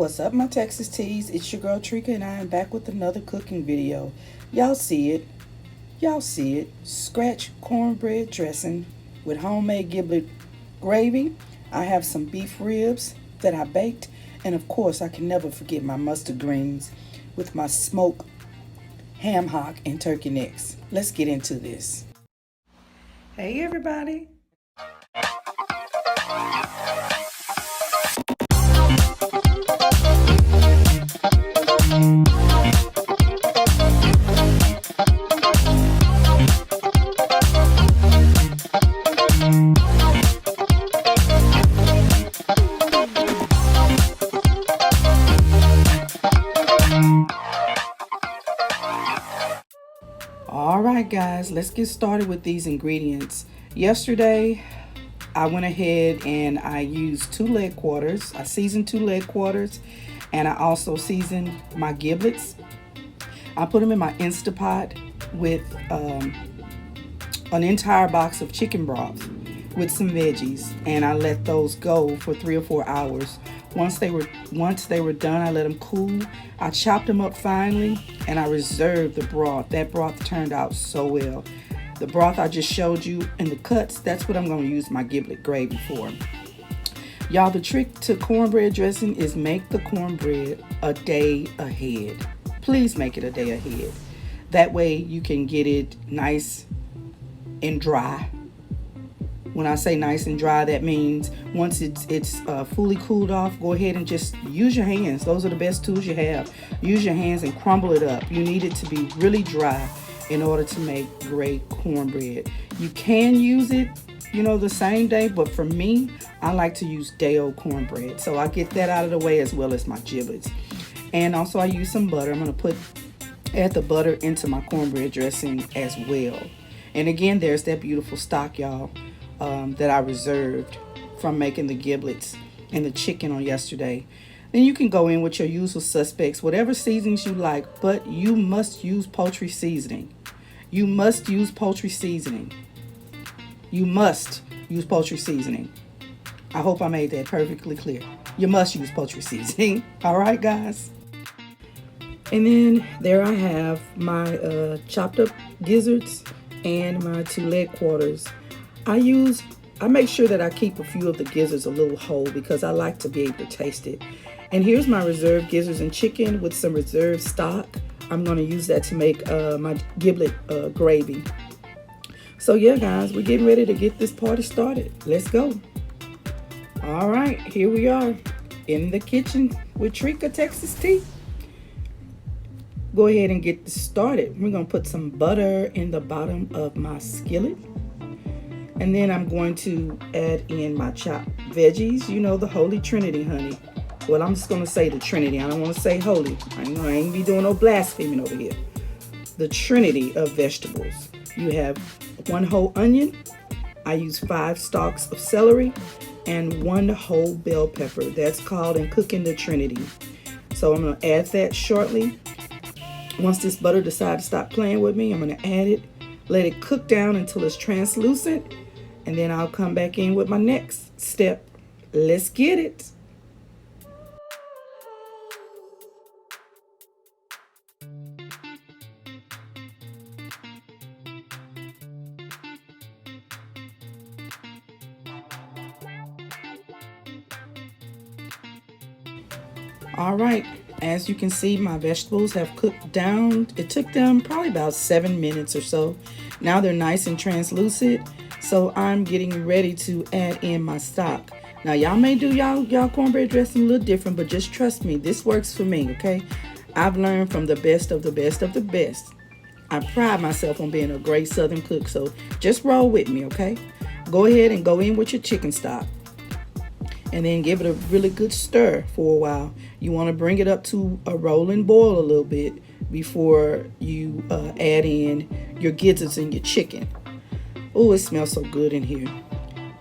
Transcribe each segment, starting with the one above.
What's up, my Texas teas? It's your girl Trika, and I am back with another cooking video. Y'all see it. Scratch cornbread dressing with homemade giblet gravy. I have some beef ribs that I baked, and of course I can never forget my mustard greens with my smoked ham hock and turkey necks. Let's get into this. Hey everybody. Alright guys, let's get started with these ingredients. Yesterday I went ahead and I used 2 leg quarters. I seasoned 2 leg quarters, and I also seasoned my giblets. I put them in my Instapot with an entire box of chicken broth with some veggies, and I let those go for 3 or 4 hours. Once they were done, I let them cool. I chopped them up finely, and I reserved the broth. That broth turned out so well. The broth I just showed you in the cuts, that's what I'm going to use my giblet gravy for. Y'all, the trick to cornbread dressing is make the cornbread a day ahead. Please make it a day ahead. That way you can get it nice and dry. When I say nice and dry, that means once it's fully cooled off, go ahead and just use your hands. Those are the best tools you have. Use your hands and crumble it up. You need it to be really dry in order to make great cornbread. You can use it, the same day, but for me, I like to use day-old cornbread. So I get that out of the way, as well as my giblets. And also I use some butter. I'm going to add the butter into my cornbread dressing as well. And again, there's that beautiful stock, y'all, that I reserved from making the giblets and the chicken on yesterday. Then you can go in with your usual suspects, whatever seasonings you like, but you must use poultry seasoning. You must use poultry seasoning. You must use poultry seasoning. I hope I made that perfectly clear. You must use poultry seasoning. All right, guys. And then there I have my chopped up gizzards and my 2 leg quarters. I make sure that I keep a few of the gizzards a little whole because I like to be able to taste it. And here's my reserved gizzards and chicken with some reserved stock. I'm going to use that to make my giblet gravy. So yeah, guys, we're getting ready to get this party started. Let's go. All right, here we are in the kitchen with CORNBREAD. Go ahead and get this started. We're going to put some butter in the bottom of my skillet. And then I'm going to add in my chopped veggies. The Holy Trinity, honey. Well, I'm just going to say the Trinity. I don't want to say holy. I ain't be doing no blaspheming over here. The Trinity of vegetables. You have 1 whole onion. I use 5 stalks of celery and 1 whole bell pepper. That's called in cooking the Trinity. So I'm going to add that shortly. Once this butter decides to stop playing with me, I'm going to add it. Let it cook down until it's translucent. And then I'll come back in with my next step. Let's get it. All right, as you can see, my vegetables have cooked down. It took them probably about 7 minutes or so. Now they're nice and translucent. So I'm getting ready to add in my stock. Now y'all may do y'all cornbread dressing a little different, but just trust me, this works for me, okay? I've learned from the best of the best of the best. I pride myself on being a great Southern cook, so just roll with me, okay? Go ahead and go in with your chicken stock. And then give it a really good stir for a while. You want to bring it up to a rolling boil a little bit before you add in your gizzards and your chicken. Oh, it smells so good in here.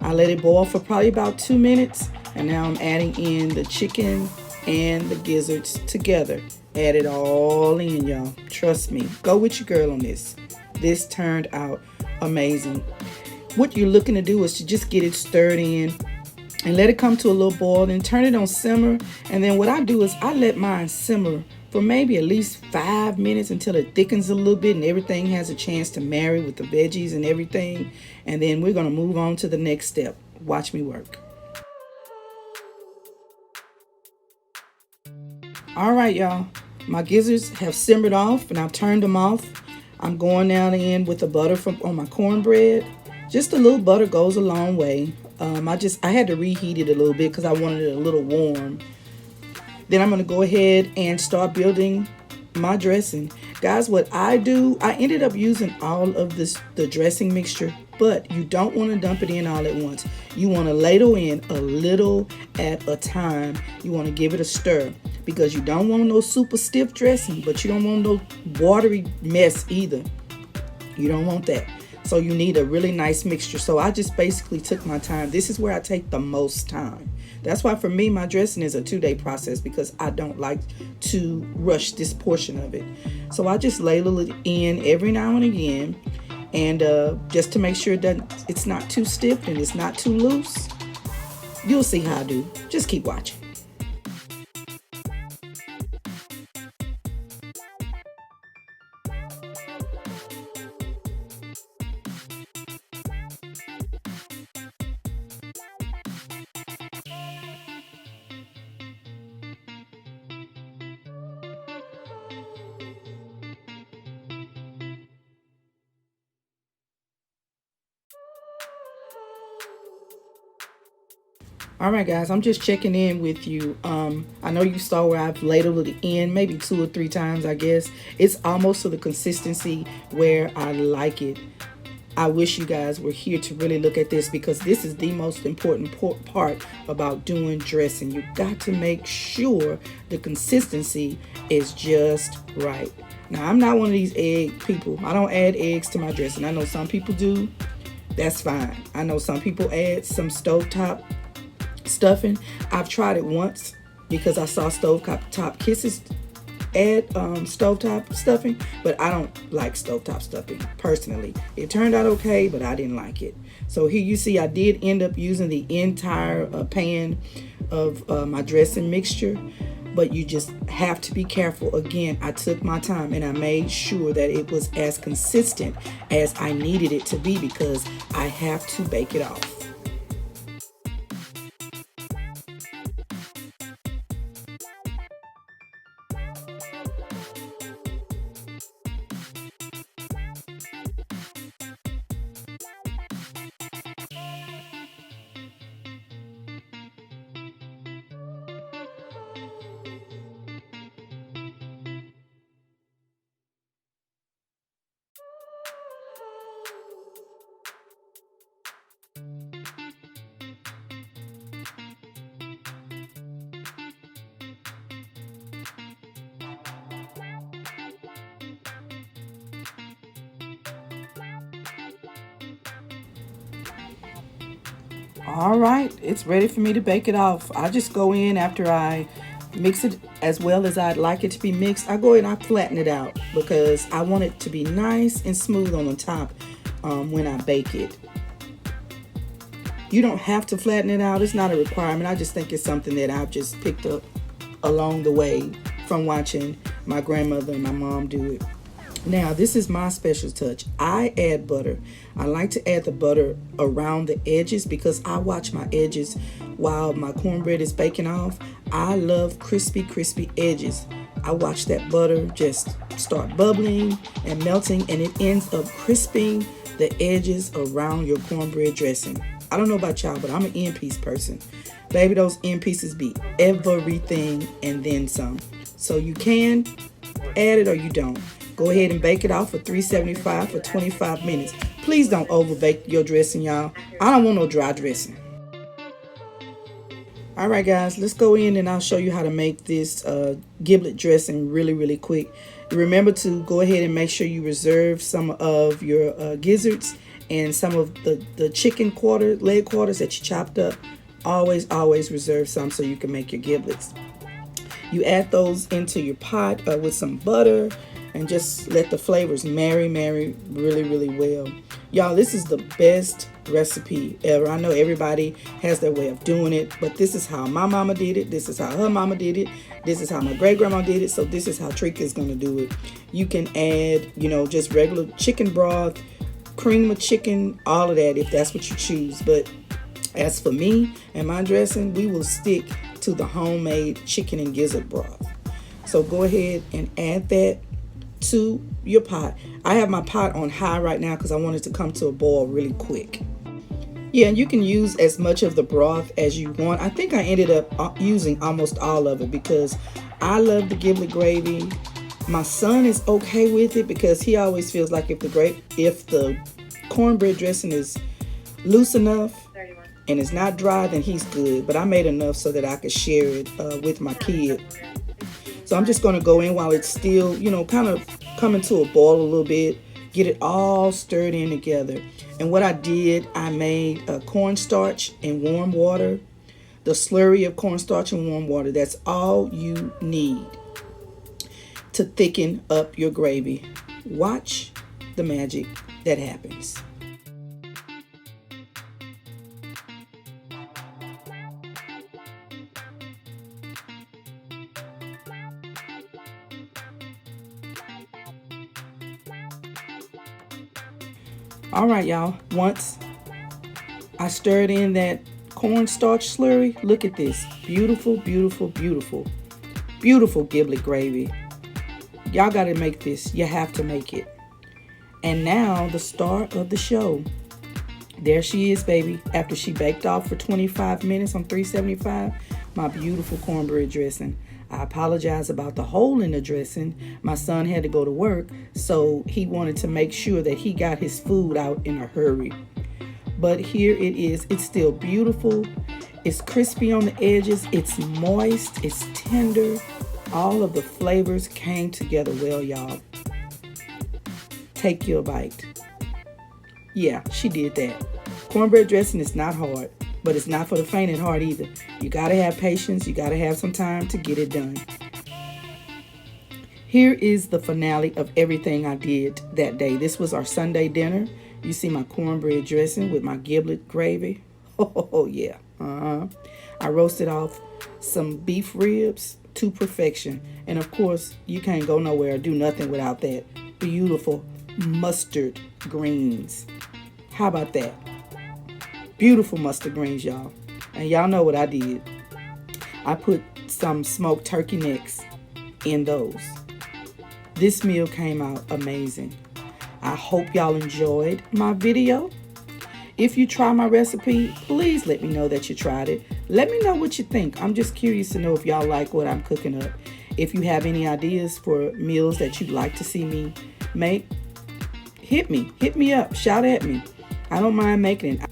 I let it boil for probably about 2 minutes, and now I'm adding in the chicken and the gizzards together. Add it all in, y'all. Trust me. Go with your girl on this. This turned out amazing. What you're looking to do is to just get it stirred in and let it come to a little boil, and turn it on simmer. And then what I do is I let mine simmer for maybe at least 5 minutes until it thickens a little bit and everything has a chance to marry with the veggies and everything. And then we're going to move on to the next step. Watch me work. All right, y'all. My gizzards have simmered off and I've turned them off. I'm going down in with the butter from on my cornbread. Just a little butter goes a long way. I had to reheat it a little bit because I wanted it a little warm. Then I'm going to go ahead and start building my dressing. Guys, what I do, I ended up using all of the dressing mixture, but you don't want to dump it in all at once. You want to ladle in a little at a time. You want to give it a stir because you don't want no super stiff dressing, but you don't want no watery mess either. You don't want that. So you need a really nice mixture. So I just basically took my time. This is where I take the most time. That's why for me, my dressing is a 2-day process because I don't like to rush this portion of it. So I just ladle it in every now and again. And just to make sure that it's not too stiff and it's not too loose. You'll see how I do. Just keep watching. All right, guys, I'm just checking in with you. I know you saw where I've ladled it in maybe 2 or 3 times, I guess. It's almost to the consistency where I like it. I wish you guys were here to really look at this because this is the most important part about doing dressing. You got to make sure the consistency is just right. Now, I'm not one of these egg people. I don't add eggs to my dressing. I know some people do. That's fine. I know some people add some stovetop stuffing. I've tried it once because I saw stovetop kisses add stovetop stuffing, but I don't like stovetop stuffing personally. It turned out okay, but I didn't like it. So here you see I did end up using the entire pan of my dressing mixture, but you just have to be careful. Again, I took my time and I made sure that it was as consistent as I needed it to be because I have to bake it off. All right, it's ready for me to bake it off. I just go in after I mix it as well as I'd like it to be mixed. I go in and I flatten it out because I want it to be nice and smooth on the top when I bake it. You don't have to flatten it out. It's not a requirement. I just think it's something that I've just picked up along the way from watching my grandmother and my mom do it. Now, this is my special touch. I add butter. I like to add the butter around the edges because I watch my edges while my cornbread is baking off. I love crispy, crispy edges. I watch that butter just start bubbling and melting, and it ends up crisping the edges around your cornbread dressing. I don't know about y'all, but I'm an end piece person. Baby, those end pieces be everything and then some. So you can add it or you don't. Go ahead and bake it off for 375 for 25 minutes. Please don't over bake your dressing, y'all. I don't want no dry dressing. All right, guys, let's go in and I'll show you how to make this giblet dressing really, really quick. Remember to go ahead and make sure you reserve some of your gizzards and some of the chicken leg quarters that you chopped up. Always reserve some so you can make your giblets. You add those into your pot with some butter. and just let the flavors marry really, really well. Y'all, this is the best recipe ever. I know everybody has their way of doing it, but this is how my mama did it. This is how her mama did it. This is how my great grandma did it. So this is how Trika is going to do it. You can add, just regular chicken broth, cream of chicken, all of that if that's what you choose. But as for me and my dressing, we will stick to the homemade chicken and gizzard broth. So go ahead and add that to your pot. I have my pot on high right now because I want it to come to a boil really quick. Yeah, and you can use as much of the broth as you want. I think I ended up using almost all of it because I love the giblet gravy. My son is okay with it because he always feels like if the cornbread dressing is loose enough and it's not dry, then he's good. But I made enough so that I could share it with my kid. So I'm just going to go in while it's still, kind of coming to a boil a little bit. Get it all stirred in together. And what I did, I made cornstarch in warm water. The slurry of cornstarch in warm water. That's all you need to thicken up your gravy. Watch the magic that happens. All right, y'all. Once I stirred in that cornstarch slurry, look at this. Beautiful, beautiful, beautiful, beautiful giblet gravy. Y'all got to make this. You have to make it. And now the star of the show. There she is, baby. After she baked off for 25 minutes on 375, my beautiful cornbread dressing. I apologize about the hole in the dressing. My son had to go to work, so he wanted to make sure that he got his food out in a hurry. But here it is. It's still beautiful. It's crispy on the edges. It's moist. It's tender. All of the flavors came together well, y'all. Take your bite. Yeah, she did that. Cornbread dressing is not hard, but it's not for the faint at heart either. You gotta have patience. You gotta have some time to get it done. Here is the finale of everything I did that day. This was our Sunday dinner. You see my cornbread dressing with my giblet gravy. Oh yeah. I roasted off some beef ribs to perfection. And of course, you can't go nowhere or do nothing without that beautiful mustard greens. How about that? Beautiful mustard greens, y'all. And y'all know what I did. I put some smoked turkey necks in those. This meal came out amazing. I hope y'all enjoyed my video. If you try my recipe, please let me know that you tried it. Let me know what you think. I'm just curious to know if y'all like what I'm cooking up. If you have any ideas for meals that you'd like to see me make, hit me up, shout at me. I don't mind making it.